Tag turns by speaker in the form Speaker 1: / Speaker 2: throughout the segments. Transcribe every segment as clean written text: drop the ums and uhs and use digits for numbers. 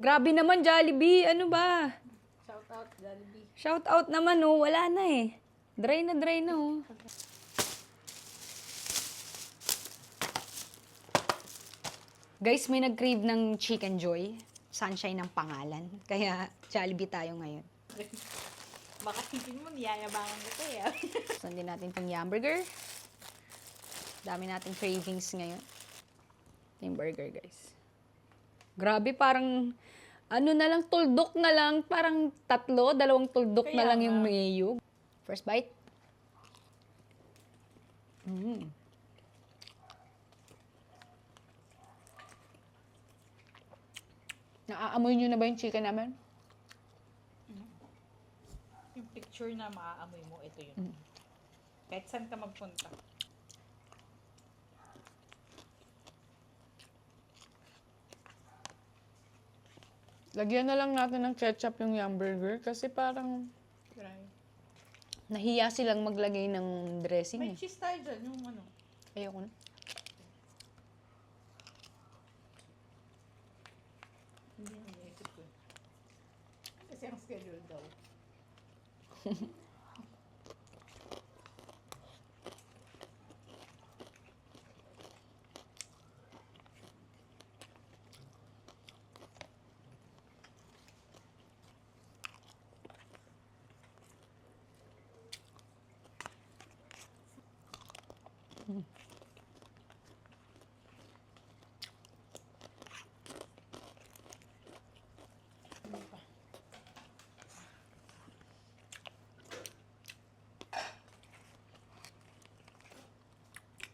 Speaker 1: Grabe naman, Jollibee. Ano ba?
Speaker 2: Shout out, Jollibee.
Speaker 1: Shout out naman, oh. Wala na eh. Dry na, oh. Guys, may nag-crave ng Chicken Joy. Sunshine ng pangalan. Kaya, Jollibee tayo ngayon.
Speaker 2: Baka hindi mo niyayabangan ko eh.
Speaker 1: Sundin natin itong hamburger. Dami nating cravings ngayon. Ito yung burger, guys. Grabe, parang, ano na lang, tuldok na lang. Parang dalawang tuldok
Speaker 2: Kaya
Speaker 1: na lang yung
Speaker 2: nga.
Speaker 1: mayo. First bite. Naaamoy nyo na ba yung chicken namin?
Speaker 2: Yung picture na maaamoy mo, ito yun. Kahit saan ka magpunta.
Speaker 1: Lagyan na lang natin ng ketchup yung hamburger kasi parang
Speaker 2: Try.
Speaker 1: nahiya silang maglagay ng dressing
Speaker 2: May
Speaker 1: eh.
Speaker 2: cheese tayo dyan, yung ano.
Speaker 1: Ayoko na.
Speaker 2: Hindi mo naisip ko. Kasi ang schedule daw.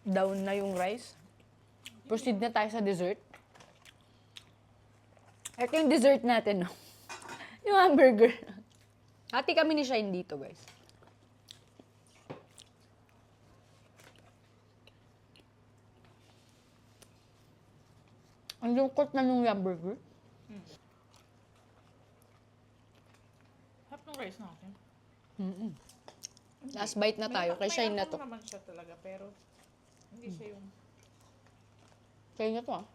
Speaker 1: Down na yung rice. Proceed na tayo sa dessert. Ito yung dessert natin, no? Yung hamburger. Hati kami ni Shine dito, guys. Ang lungkot na nung hamburger.
Speaker 2: Hap ng rice natin.
Speaker 1: Last bite na tayo. Kay Shine na to.
Speaker 2: May naman siya talaga, pero hindi siya yung...
Speaker 1: Kaya na to, ah.